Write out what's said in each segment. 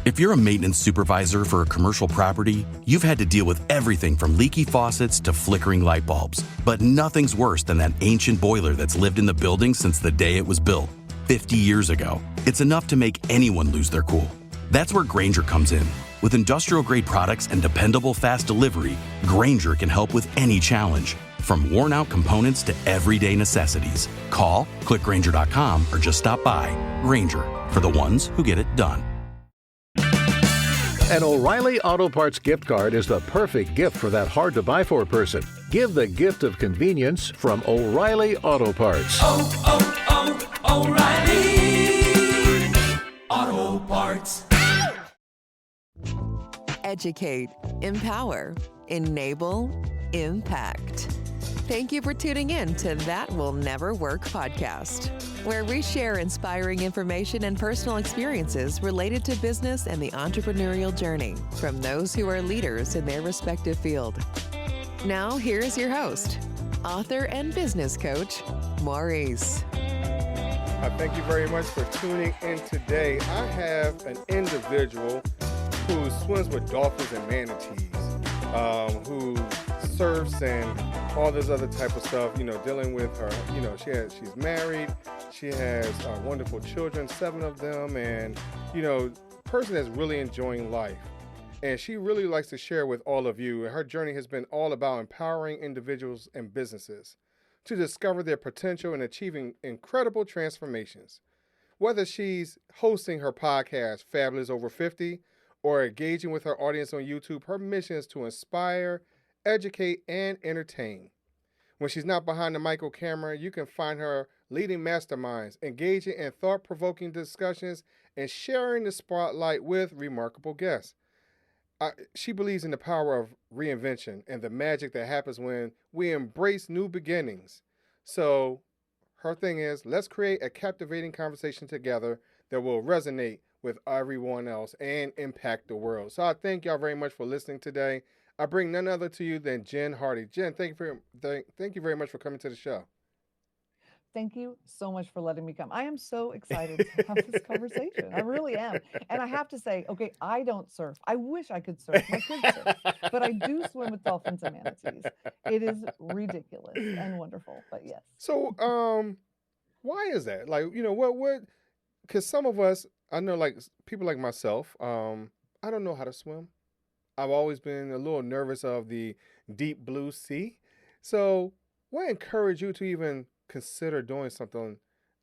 If you're a maintenance supervisor for a commercial property, you've had to deal with everything from leaky faucets to flickering light bulbs. But nothing's worse than that ancient boiler that's lived in the building since the day it was built, 50 years ago. It's enough to make anyone lose their cool. That's where Grainger comes in. With industrial-grade products and dependable fast delivery, Grainger can help with any challenge, from worn-out components to everyday necessities. Call, click Grainger.com, or just stop by. Grainger, for the ones who get it done. An O'Reilly Auto Parts gift card is the perfect gift for that hard-to-buy-for person. Give the gift of convenience from O'Reilly Auto Parts. O'Reilly Auto Parts. Educate, empower, enable, impact. Thank you for tuning in to That Will Never Work podcast, where we share inspiring information and personal experiences related to business and the entrepreneurial journey from those who are leaders in their respective field. Now, here's your host, author and business coach, Maurice. Thank you very much for tuning in today. I have an individual who swims with dolphins and manatees, who surfs and all this other type of stuff, dealing with her, she's married, she has wonderful children, 7 of them, and, person that's really enjoying life. And she really likes to share with all of you. Her journey has been all about empowering individuals and businesses to discover their potential and achieving incredible transformations. Whether she's hosting her podcast, Fabulous Over 50, or engaging with her audience on YouTube, her mission is to inspire, educate, and entertain. When she's not behind the mic or camera, you can find her leading masterminds, engaging in thought-provoking discussions, and sharing the spotlight with remarkable guests. She believes in the power of reinvention and the magic that happens when we embrace new beginnings. So her thing is, let's create a captivating conversation together that will resonate with everyone else and impact the world. So I thank y'all very much for listening today. I bring none other to you than Jen Hardy. Jen, thank you very much for coming to the show. Thank you so much for letting me come. I am so excited to have this conversation. I really am. And I have to say, okay, I don't surf. I wish I could surf. My kids surf. But I do swim with dolphins and manatees. It is ridiculous and wonderful, but yes. So, why is that? Like, what, because some of us, I know, like people like myself, I don't know how to swim. I've always been a little nervous of the deep blue sea. So what encouraged you to even consider doing something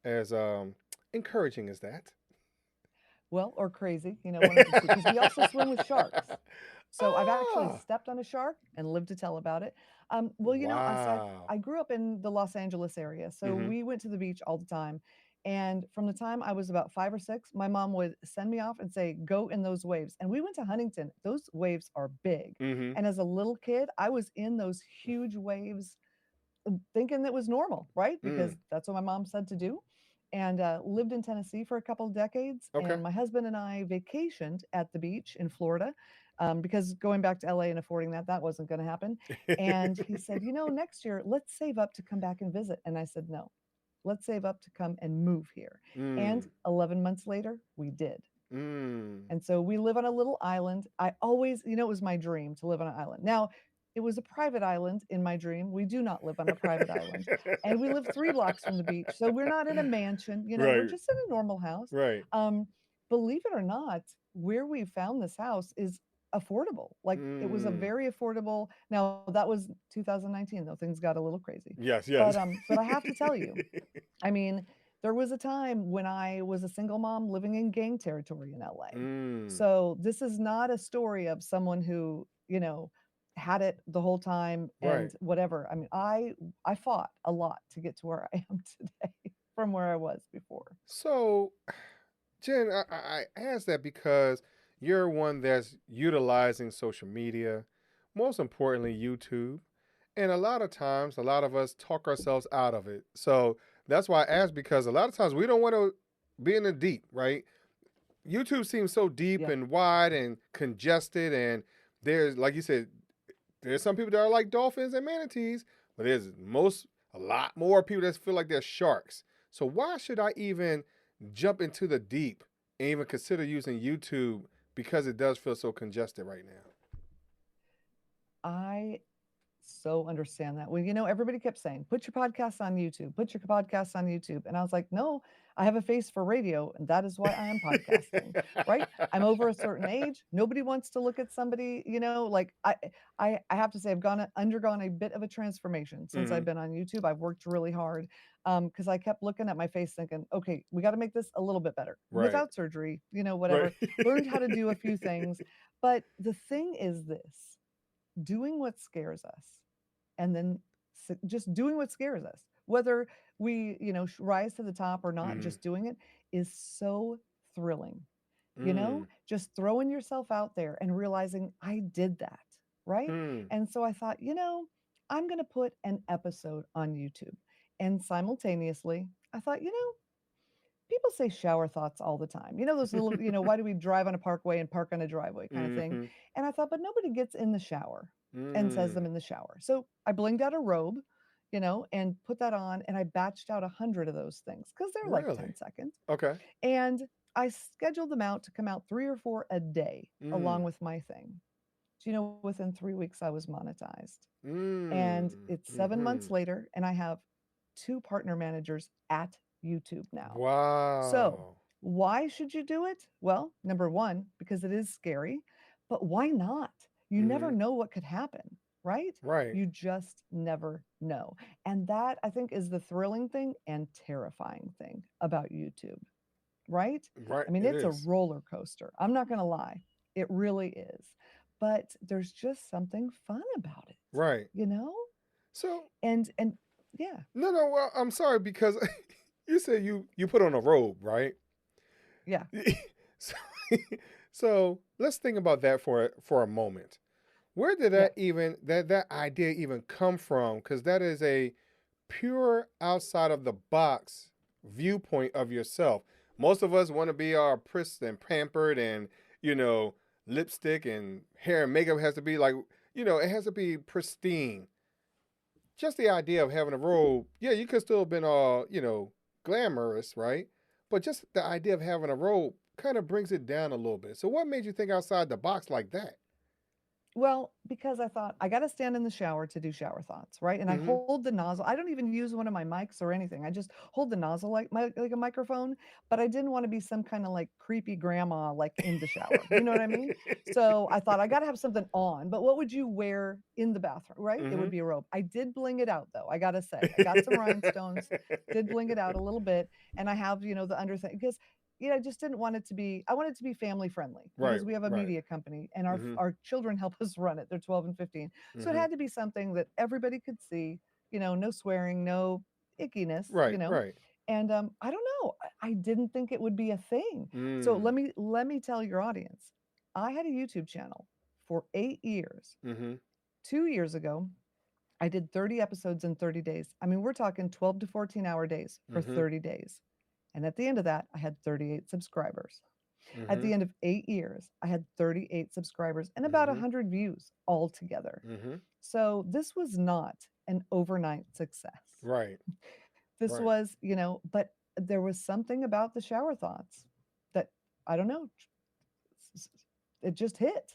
as encouraging as that? Well, or crazy, one of the two, because we also swim with sharks. So I've actually stepped on a shark and lived to tell about it. Wow. I grew up in the Los Angeles area, so we went to the beach all the time. And from the time I was about 5 or 6, my mom would send me off and say, go in those waves. And we went to Huntington. Those waves are big. And as a little kid, I was in those huge waves thinking it was normal, right? Because that's what my mom said to do. And lived in Tennessee for a couple of decades. Okay. And my husband and I vacationed at the beach in Florida because going back to LA and affording that wasn't going to happen. And he said, next year, let's save up to come back and visit. And I said, no. Let's save up to come and move here. And 11 months later, we did. And so we live on a little island. I always, it was my dream to live on an island. Now, it was a private island in my dream. We do not live on a private island. And we live 3 blocks from the beach. So we're not in a mansion, we're just in a normal house. Right. Believe it or not, where we found this house is affordable. Like it was a very affordable. Now that was 2019, though things got a little crazy. Yes. But I have to tell you, I mean, there was a time when I was a single mom living in gang territory in LA. So this is not a story of someone who, had it the whole time and whatever. I mean, I fought a lot to get to where I am today from where I was before. So, Jen, I asked that because you're one that's utilizing social media, most importantly, YouTube. And a lot of times, a lot of us talk ourselves out of it. So that's why I asked, because a lot of times we don't want to be in the deep, right? YouTube seems so deep and wide and congested. And there's, like you said, there's some people that are like dolphins and manatees, but there's a lot more people that feel like they're sharks. So why should I even jump into the deep and even consider using YouTube because it does feel so congested right now. I so understand that. Well, everybody kept saying, put your podcasts on YouTube, put your podcasts on YouTube. And I was like, no, I have a face for radio, and that is why I am podcasting, right? I'm over a certain age. Nobody wants to look at somebody, like I have to say, undergone a bit of a transformation since I've Hmm. been on YouTube. I've worked really hard because I kept looking at my face thinking, okay, we got to make this a little bit better Right. without surgery, Right. whatever. Learned how to do a few things. But the thing is this, doing what scares us, and then just doing what scares us, whether we rise to the top or not, Hmm. just doing it is so thrilling. Mm. Just throwing yourself out there and realizing I did that, right? Mm. And so I thought, I'm going to put an episode on YouTube. And simultaneously I thought, people say shower thoughts all the time, those little, why do we drive on a parkway and park on a driveway kind of thing. Hmm. And I thought, but nobody gets in the shower and says them Mm. in the shower. So I blinged out a robe, and put that on, and I batched out 100 of those things because they're like Really? 10 seconds. Okay. And I scheduled them out to come out 3 or 4 a day along Mm. with my thing. Do you know, within 3 weeks I was monetized. And Mm. it's 7 months Hmm. later, and I have 2 partner managers at YouTube now. So, Wow. why should you do it? Well, number one, because it is scary, but why not? You never Hmm. know what could happen, right? Right. You just never know. And that, I think, is the thrilling thing and terrifying thing about YouTube, right? Right. I mean, It it's a is. roller coaster. I'm not going to lie. It really is. But there's just something fun about it, Right. you know? So And yeah, no, no. Well, I'm sorry because you said you put on a robe, right? yeah, so, so let's think about that for a moment. Where did yeah. that idea even come from? Because that is a pure outside of the box viewpoint of yourself. Most of us want to be all prissed and pampered, and you know, lipstick and hair and makeup has to be like, it has to be pristine. Just the idea of having a robe, yeah, you could still have been all, glamorous, right? But just the idea of having a robe kind of brings it down a little bit. So what made you think outside the box like that? Well, because I thought I got to stand in the shower to do shower thoughts, right? And I Mm-hmm. hold the nozzle. I don't even use one of my mics or anything. I just hold the nozzle like a microphone, but I didn't want to be some kind of like creepy grandma like in the shower. You know what I mean? So I thought I got to have something on. But what would you wear in the bathroom, right? It Mm-hmm. would be a robe. I did bling it out though. I got to say. I got some rhinestones, did bling it out a little bit, and I have, the under thing because I just didn't want it to be, I want it to be family friendly Right, because we have a right. media company and our Mm-hmm. our children help us run it. They're 12 and 15. So it Mm-hmm. had to be something that everybody could see, no swearing, no ickiness, Right, right. And I don't know. I didn't think it would be a thing. So Mm. let me tell your audience. I had a YouTube channel for 8 years. Mm-hmm. 2 years ago, I did 30 episodes in 30 days. I mean, we're talking 12 to 14-hour days for Mm-hmm. 30 days. And at the end of that, I had 38 subscribers. At Mm-hmm. the end of 8 years, I had 38 subscribers and about Mm-hmm. 100 views altogether. Mm-hmm. So this was not an overnight success. Right, This right. was, but there was something about the shower thoughts that I don't know, it just hit.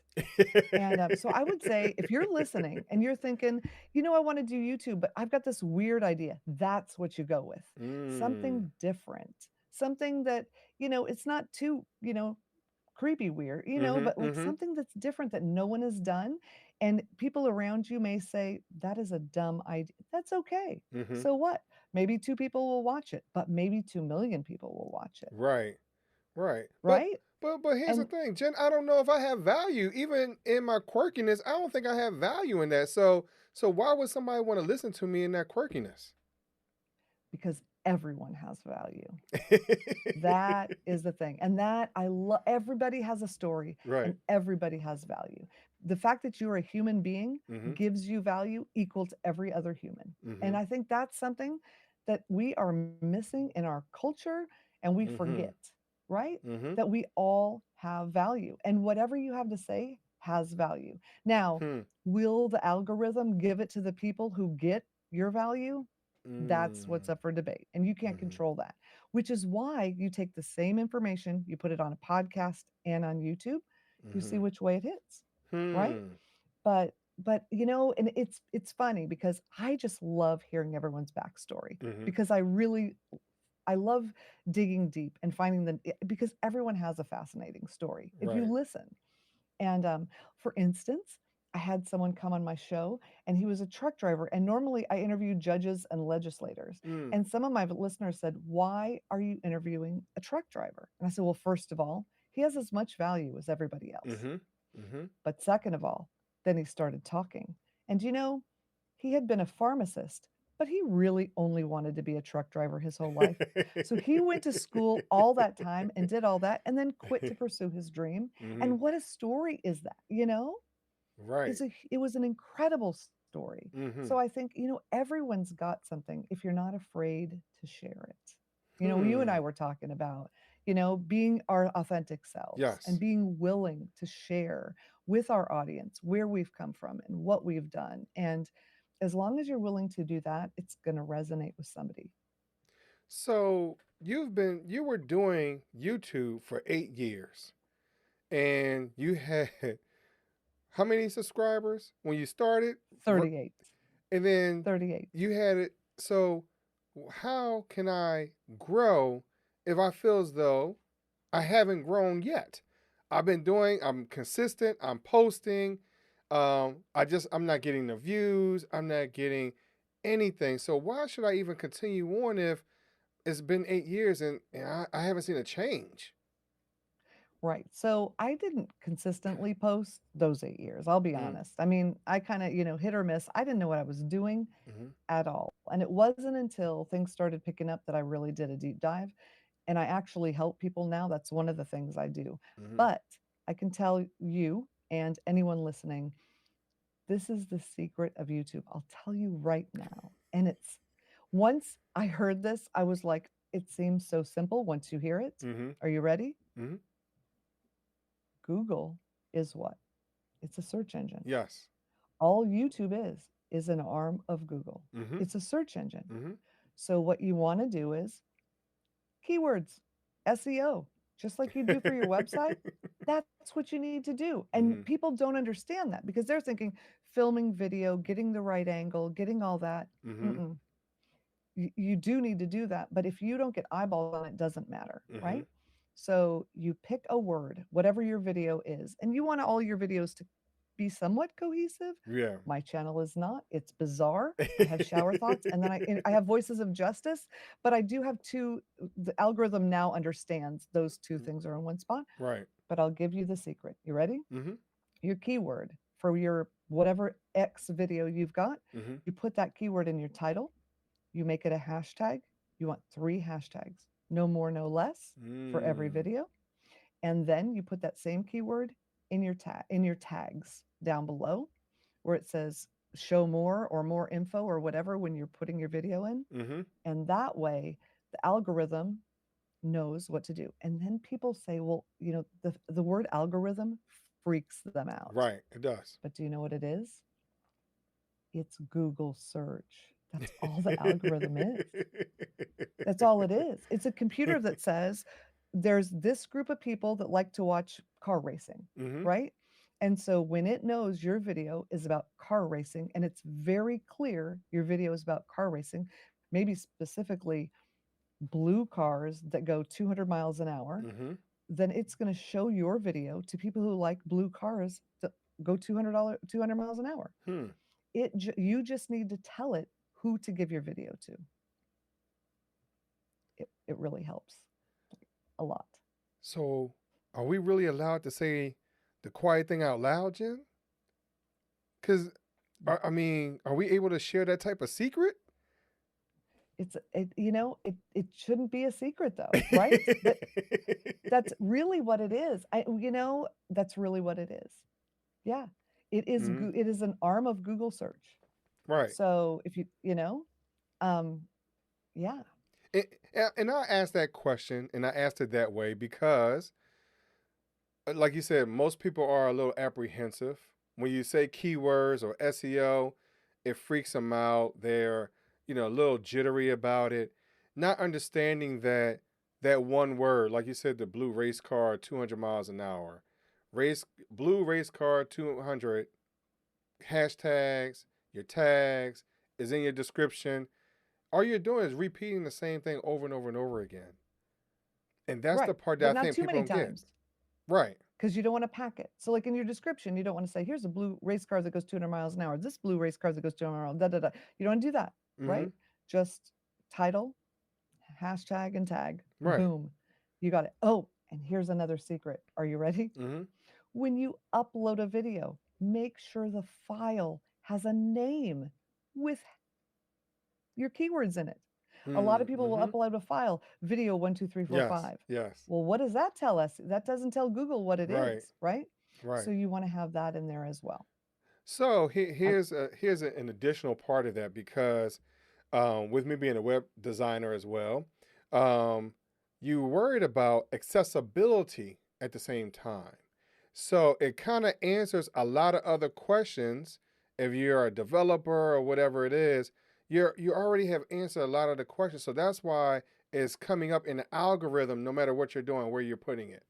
And so I would say if you're listening and you're thinking, I want to do YouTube, but I've got this weird idea, that's what you go with. Mm. Something different, something that, it's not too, creepy weird, Mm-hmm. but like Mm-hmm. something that's different that no one has done. And people around you may say, that is a dumb idea. That's okay. Mm-hmm. So what? Maybe 2 people will watch it, but maybe 2 million people will watch it. Right. Right. Right. But here's the And thing, Jen, I don't know if I have value. Even in my quirkiness, I don't think I have value in that. So why would somebody want to listen to me in that quirkiness? because everyone has value. That is the thing. And that I love, everybody has a story Right. and everybody has value. The fact that you're a human being Mm-hmm. gives you value equal to every other human. Mm-hmm. And I think that's something that we are missing in our culture and we Mm-hmm. forget, right? Mm-hmm. That we all have value and whatever you have to say has value. Now, Hmm. will the algorithm give it to the people who get your value? That's Mm. what's up for debate. And you can't Mm-hmm. control that, which is why you take the same information, you put it on a podcast and on YouTube. you see Mm-hmm. which way it hits, right? Hmm. But and it's funny because I just love hearing everyone's backstory Mm-hmm. because I love digging deep and finding them because everyone has a fascinating story if you Right. listen. And for instance, I had someone come on my show and he was a truck driver. And normally I interview judges and legislators. Mm. And some of my listeners said, "Why are you interviewing a truck driver?" And I said, "Well, first of all, he has as much value as everybody else. Mm-hmm. Mm-hmm. But second of all," then he started talking. And he had been a pharmacist, but he really only wanted to be a truck driver his whole life. So he went to school all that time and did all that and then quit to pursue his dream. Mm-hmm. And what a story is that, you know? Right. It was an incredible story. Mm-hmm. So I think, everyone's got something if you're not afraid to share it. You and I Hmm. were talking about, being our authentic selves and Yes. being willing to share with our audience where we've come from and what we've done. And as long as you're willing to do that, it's going to resonate with somebody. So you were doing YouTube for 8 years, and you had how many subscribers when you started? 38. And then 38. you had it. So how can I grow if I feel as though I haven't grown yet? I'm consistent, I'm posting. I'm not getting the views, I'm not getting anything. So why should I even continue on if it's been 8 years and I haven't seen a change? Right. So I didn't consistently post those 8 years. I'll be Mm-hmm. honest. I mean, I kind of, hit or miss. I didn't know what I was doing Mm-hmm. at all. And it wasn't until things started picking up that I really did a deep dive. And I actually help people now. That's one of the things I do. Mm-hmm. But I can tell you and anyone listening, this is the secret of YouTube. I'll tell you right now. And once I heard this, I was like, it seems so simple once you hear it. Mm-hmm. Are you ready? Mm-hmm. Google is what? It's a search engine. Yes. All YouTube is an arm of Google. Mm-hmm. It's a search engine. Mm-hmm. So what you want to do is keywords, SEO, just like you do for your website. That's what you need to do. Mm-hmm. And people don't understand that because they're thinking filming video, getting the right angle, getting all that. Mm-hmm. Mm-mm. You do need to do that. But if you don't get eyeballs on it, doesn't matter, Mm-hmm. right? So you pick a word, whatever your video is, and you want all your videos to be somewhat cohesive. Yeah. My channel is not. It's bizarre. I have shower thoughts, and then I have voices of justice, but I do have two. The algorithm now understands those two things are in one spot. Right. But I'll give you the secret. You ready? Mm-hmm. Your keyword for your whatever X video you've got, Mm-hmm. you put that keyword in your title, you make it a hashtag. You want 3 hashtags, no more, no less for every Mm. video. And then you put that same keyword in your tags down below where it says show more or more info or whatever when you're putting your video in. Mm-hmm. And that way the algorithm knows what to do. And then people say, well, the word algorithm freaks them out. Right. It does. But do you know what it is? It's Google search. That's all the algorithm is. That's all it is. It's a computer that says there's this group of people that like to watch car racing, Mm-hmm. right? And so when it knows your video is about car racing and it's very clear your video is about car racing, maybe specifically blue cars that go 200 miles an hour, Mm-hmm. then it's going to show your video to people who like blue cars that go 200 miles an hour. Hmm. You just need to tell it who to give your video to. It really helps a lot. So, are we really allowed to say the quiet thing out loud, Jen? Because, I mean, are we able to share that type of secret? It shouldn't be a secret though, right? That's really what it is. That's really what it is. Yeah, it is. Mhm. It is an arm of Google search. Right. So if yeah, And I asked that question, and I asked it that way because, like you said, most people are a little apprehensive. When you say keywords or SEO, it freaks them out. They're, a little jittery about it, not understanding that one word, like you said, the blue race car, 200 miles an hour, blue race car 200 hashtags, your tags is in your description. All you're doing is repeating the same thing over and over and over again. And that's the Right. part that But I not think too people many don't get. times Right. because you don't want to pack it. So, like in your description, you don't want to say, here's a blue race car that goes 200 miles an hour. This blue race car that goes 200 miles, da, da, da. You don't want to do that, Mm-hmm. right? Just title, hashtag, and tag. Right. Boom. You got it. Oh, and here's another secret. Are you ready? Mm-hmm. When you upload a video, make sure the file has a name with your keywords in it. A lot of people will Mm-hmm. upload a file, video 1, 2, 3, 4, Yes. 5. Yes. Well, what does that tell us? That doesn't tell Google what it Right. is, right? Right. So you want to have that in there as well. So I, here's an additional part of that because with me being a web designer as well, um, you worried about accessibility at the same time. So it kind of answers a lot of other questions. If you're a developer or whatever it is, you already have answered a lot of the questions. So that's why it's coming up in the algorithm, no matter what you're doing, where you're putting it.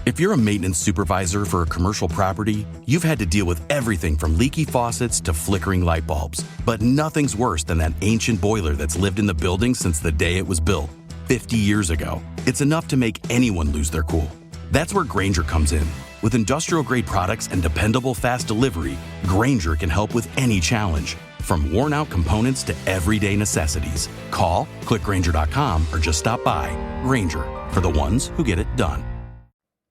If you're a maintenance supervisor for a commercial property, you've had to deal with everything from leaky faucets to flickering light bulbs. But nothing's worse than that ancient boiler that's lived in the building since the day it was built, 50 years ago. It's enough to make anyone lose their cool. That's where Grainger comes in. With industrial-grade products and dependable fast delivery, Grainger can help with any challenge, from worn-out components to everyday necessities. Call, click Grainger.com, or just stop by. Grainger, for the ones who get it done.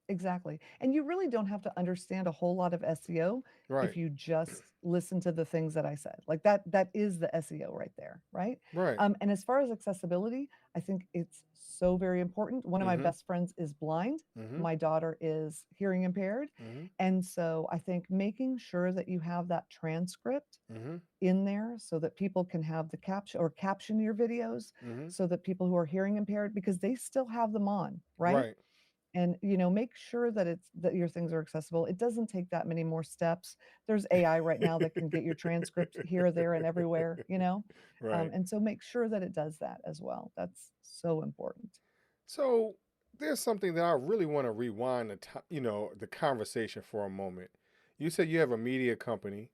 Exactly. And you really don't have to understand a whole lot of SEO Right. if you just listen to the things that I said. Like that is the SEO right there, right? Right. And as far as accessibility, I think it's so very important. One of my Mm-hmm. best friends is blind. Mm-hmm. My daughter is hearing impaired. Mm-hmm. And so I think making sure that you have that transcript Mm-hmm. in there so that people can have the caption or caption your videos Mm-hmm. so that people who are hearing impaired, because they still have them on, right? Right. And make sure that your things are accessible. It doesn't take that many more steps. There's AI right now that can get your transcript here, there, and everywhere. Right. And so make sure that it does that as well. That's so important. So there's something that I really want to rewind the conversation for a moment. You said you have a media company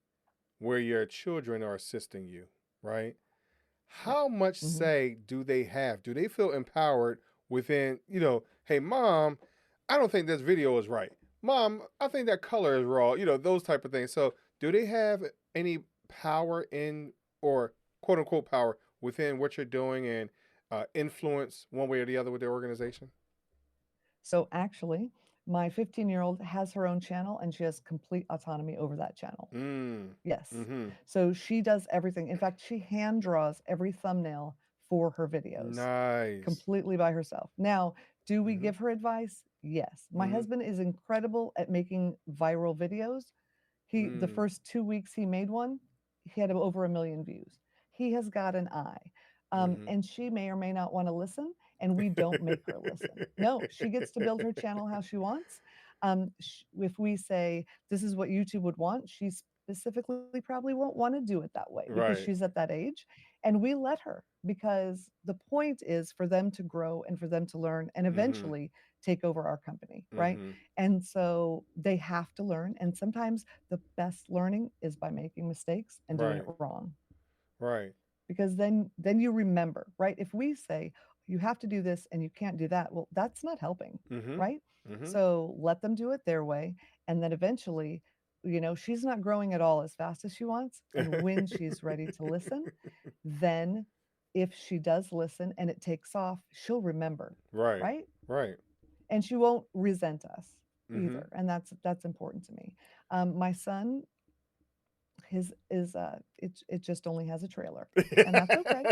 where your children are assisting you, right? Yeah. How much hmm say do they have? Do they feel empowered within, hey, mom, I don't think this video is right. Mom, I think that color is wrong, those type of things. So do they have any power in, or quote unquote power within what you're doing and influence one way or the other with their organization? So actually, my 15-year-old has her own channel and she has complete autonomy over that channel. Mm. Yes. Mm-hmm. So she does everything. In fact, she hand draws every thumbnail for her videos Nice. completely by herself. Now, do we Mm-hmm. give her advice? Yes. My Mm-hmm. husband is incredible at making viral videos. The first 2 weeks he made one, he had over 1 million views. He has got an eye. Mm-hmm. And she may or may not want to listen, and we don't make her listen. No, she gets to build her channel how she wants. If we say this is what YouTube would want, she specifically probably won't want to do it that way because Right. she's at that age. And we let her, because the point is for them to grow and for them to learn and Mm-hmm. eventually take over our company, right? Mm-hmm. And so they have to learn. And sometimes the best learning is by making mistakes and doing it Right. wrong, Right. because then you remember, right? If we say you have to do this and you can't do that, well, that's not helping, Mm-hmm. right? Mm-hmm. So let them do it their way. And then eventually, she's not growing at all as fast as she wants. And when she's ready to listen, then if she does listen and it takes off, she'll remember, Right. right? Right. And she won't resent us Mm-hmm. either. And that's important to me. My son, his is it just only has a trailer, and that's okay.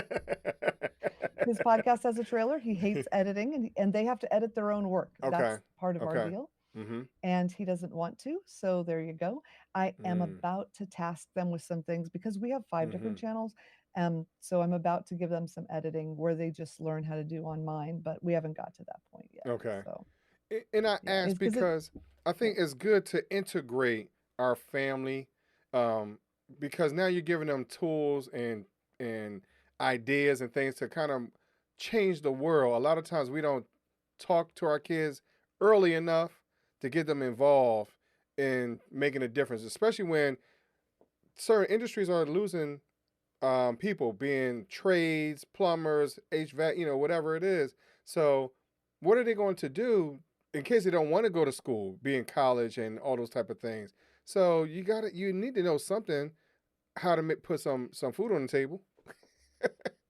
His podcast has a trailer. He hates editing, and they have to edit their own work. Okay. That's part of our Okay. deal. Mm-hmm. And he doesn't want to. So there you go. I am Mm. about to task them with some things because we have 5 different Mm-hmm. channels. So I'm about to give them some editing where they just learn how to do on mine, but we haven't got to that point yet. Okay. So And I yeah, ask it's because because I think it's good to integrate our family, um, because now you're giving them tools and ideas and things to kind of change the world. A lot of times we don't talk to our kids early enough to get them involved in making a difference, especially when certain industries are losing people, being trades, plumbers, HVAC, whatever it is. So, what are they going to do in case they don't want to go to school, be in college, and all those type of things? So you need to know something how to put some food on the table.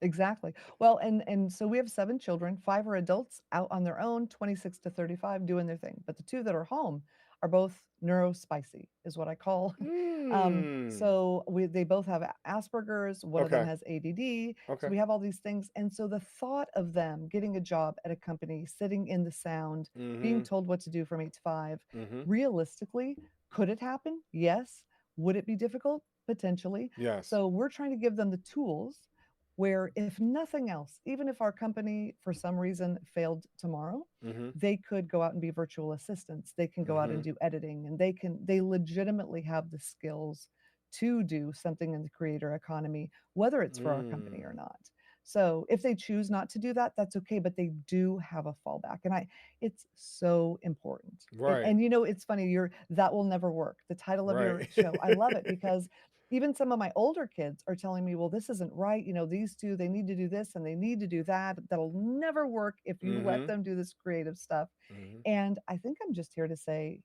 Exactly. Well, and so we have 7 children, 5 are adults out on their own, 26 to 35 doing their thing. But the 2 that are home are both neurospicy, is what I call. Mm. So they both have Asperger's, one of them Okay. has ADD. So Okay. we have all these things. And so the thought of them getting a job at a company, sitting in the sound, being Mm-hmm. told what to do from 8 to 5, Mm-hmm. realistically, could it happen? Yes. Would it be difficult? Potentially. Yes. So we're trying to give them the tools where, if nothing else, even if our company for some reason failed tomorrow, Mm-hmm. they could go out and be virtual assistants. They can go out Mm-hmm. and do editing, and they legitimately have the skills to do something in the creator economy, whether it's for our company or Mm. not. So if they choose not to do that, that's okay, but they do have a fallback. And it's so important. Right. And it's funny, that will never work. The title of your Right. show, I love it because even some of my older kids are telling me, well, this isn't right. These two, they need to do this and they need to do that. That'll never work if you let Mm-hmm. them do this creative stuff. Mm-hmm. And I think I'm just here to say,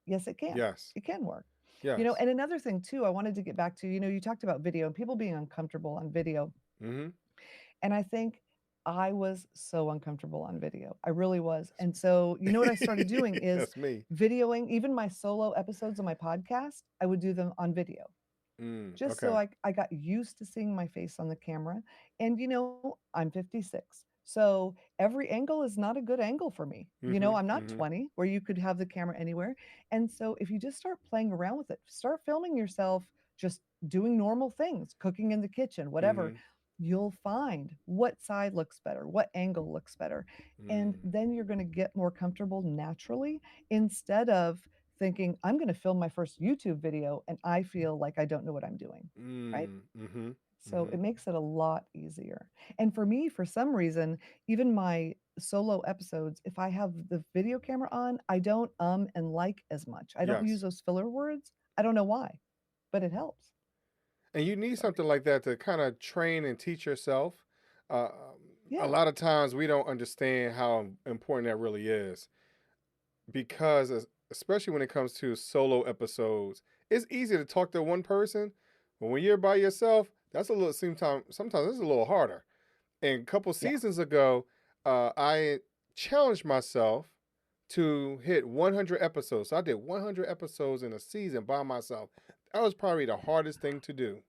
yes, it can. Yes. It can work. Yes. And another thing too, I wanted to get back to, you talked about video and people being uncomfortable on video. Mm-hmm. And I think I was so uncomfortable on video. I really was. And so, what I started doing is That's me. videoing even my solo episodes of my podcast. I would do them on video just so Okay. I got used to seeing my face on the camera. And I'm 56. So every angle is not a good angle for me. Mm-hmm. I'm not Mm-hmm. 20 where you could have the camera anywhere. And so if you just start playing around with it, start filming yourself just doing normal things, cooking in the kitchen, whatever, Mm-hmm. you'll find what side looks better, what angle looks better. And Mm. then you're going to get more comfortable naturally instead of thinking, I'm going to film my first YouTube video and I feel like I don't know what I'm doing. Right. Mm. Mm-hmm. So Mm-hmm. it makes it a lot easier. And for me, for some reason, even my solo episodes, if I have the video camera on, I don't and like as much. I don't use Yes. those filler words. I don't know why, but it helps. And you need So something like that to kind of train and teach yourself. Uh, a yeah. lot of times we don't understand how important that really is because, especially when it comes to solo episodes, it's easy to talk to one person, but when you're by yourself, that's a little sometimes it's a little harder. And a couple Yeah. seasons ago, I challenged myself to hit 100 episodes. So I did 100 episodes in a season by myself. That was probably the hardest thing to do.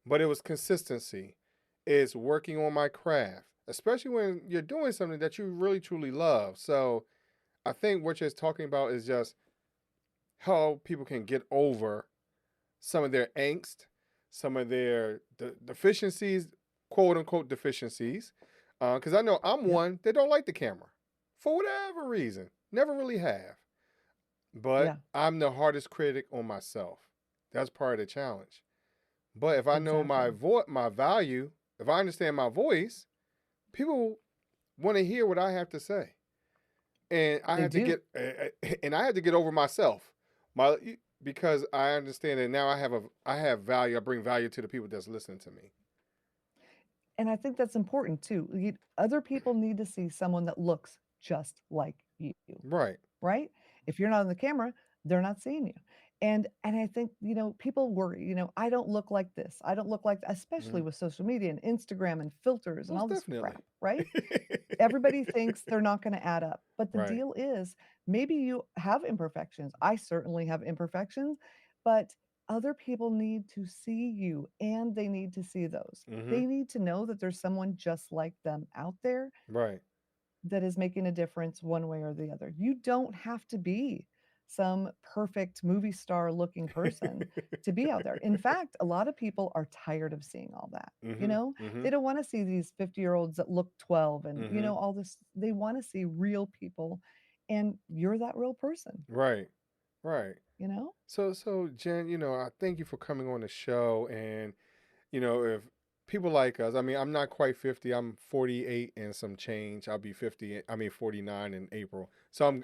But it was consistency. It's working on my craft, especially when you're doing something that you really truly love. So I think what you're talking about is just how people can get over some of their angst, some of their deficiencies, quote unquote deficiencies. Because I know I'm Yep. one that don't like the camera for whatever reason. Never really have. But Yeah. I'm the hardest critic on myself. That's part of the challenge. But if I know Exactly. my value, if I understand my voice, people want to hear what I have to say, and I They had to do. get over myself, my because I understand that now I have value. I bring value to the people that's listening to me. And I think that's important too. Other people need to see someone that looks just like you, Right. right? If you're not on the camera, they're not seeing you. And I think, people worry, I don't look like this. I don't look like, especially Mhm. with social media and Instagram and filters and Most all this definitely. crap, right? Everybody thinks they're not going to add up. But the Right. deal is, maybe you have imperfections. I certainly have imperfections, but other people need to see you and they need to see those. Mm-hmm. They need to know that there's someone just like them out there Right. that is making a difference one way or the other. You don't have to be some perfect movie star looking person to be out there. In fact, a lot of people are tired of seeing all that. Mm-hmm. Mm-hmm. They don't want to see these 50-year-olds that look 12 and, Mm-hmm. all this. They want to see real people. And you're that real person, Right. Right. you know? So Jen, I thank you for coming on the show, and if people like us. I mean, I'm not quite 50. I'm 48 and some change. I'll be 49 in April. So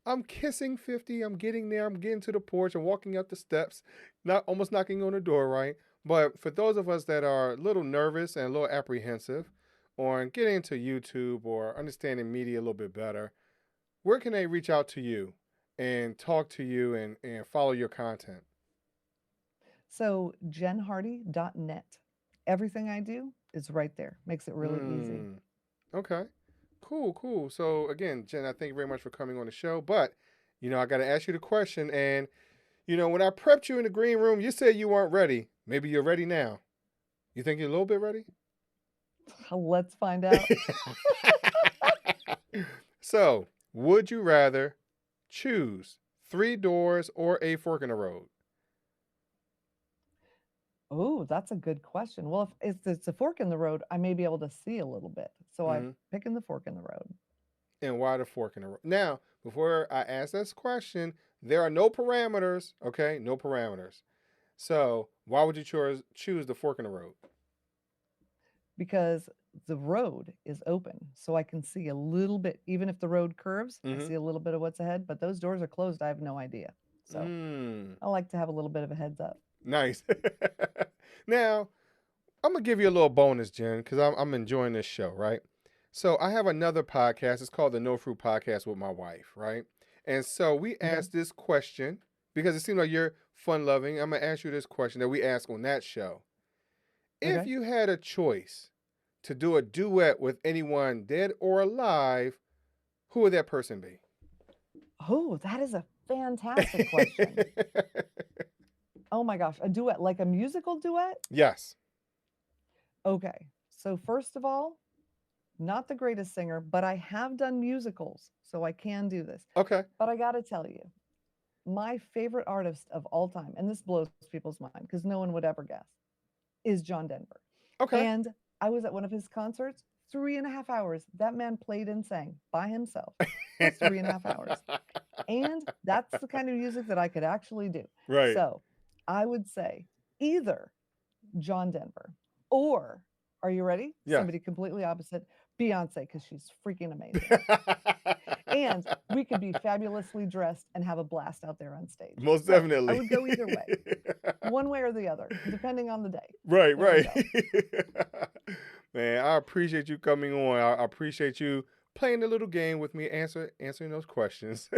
I'm kissing 50. I'm getting there. I'm getting to the porch. I'm walking up the steps, not almost knocking on the door, right? But for those of us that are a little nervous and a little apprehensive on getting into YouTube or understanding media a little bit better, where can they reach out to you and talk to you and follow your content? So jenhardy.net. Everything I do is right there. Makes it really easy. Okay. Cool. So again, Jen, I thank you very much for coming on the show. But, I got to ask you the question. And, when I prepped you in the green room, you said you weren't ready. Maybe you're ready now. You think you're a little bit ready? Let's find out. So, would you rather choose 3 doors or a fork in the road? Oh, that's a good question. Well, if it's a fork in the road, I may be able to see a little bit. So I'm picking the fork in the road. And why the fork in the road? Now, before I ask this question, there are no parameters, okay? No parameters. So why would you choose the fork in the road? Because the road is open, so I can see a little bit. Even if the road curves, I see a little bit of what's ahead, but those doors are closed. I have no idea. So I like to have a little bit of a heads up. Nice. Now, I'm going to give you a little bonus, Jen, because I'm enjoying this show, right? So I have another podcast. It's called the No Fruit Podcast with my wife, right? And so we asked this question because it seems like you're fun-loving. I'm going to ask you this question that we asked on that show. If you had a choice to do a duet with anyone dead or alive, who would that person be? Oh, that is a fantastic question. Oh my gosh, a duet, like a musical duet? Yes. Okay, so first of all, not the greatest singer, but I have done musicals, so I can do this. Okay. But I got to tell you, my favorite artist of all time, and this blows people's mind because no one would ever guess, is John Denver. Okay. And I was at one of his concerts, 3.5 hours. That man played and sang by himself for 3.5 hours. And that's the kind of music that I could actually do. Right. So I would say either John Denver or, are you ready? Yeah. Somebody completely opposite, Beyonce, because she's freaking amazing. And we could be fabulously dressed and have a blast out there on stage. Most definitely. I would go either way, one way or the other, depending on the day. Right. Man, I appreciate you coming on. I appreciate you playing a little game with me, answering those questions.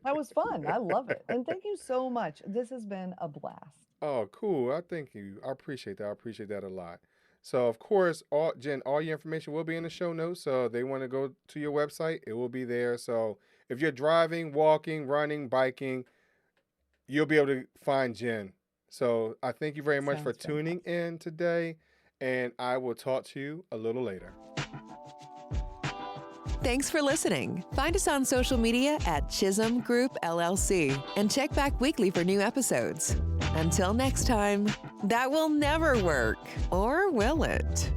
That was fun. I love it. And thank you so much. This has been a blast. Oh, cool. I thank you. I appreciate that. I appreciate that a lot. So, of course, Jen, all your information will be in the show notes. So, they want to go to your website, it will be there. So, if you're driving, walking, running, biking, you'll be able to find Jen. So, I thank you very much for tuning in today, and I will talk to you a little later. Thanks for listening. Find us on social media at Chisholm Group LLC and check back weekly for new episodes. Until next time, that will never work, or will it?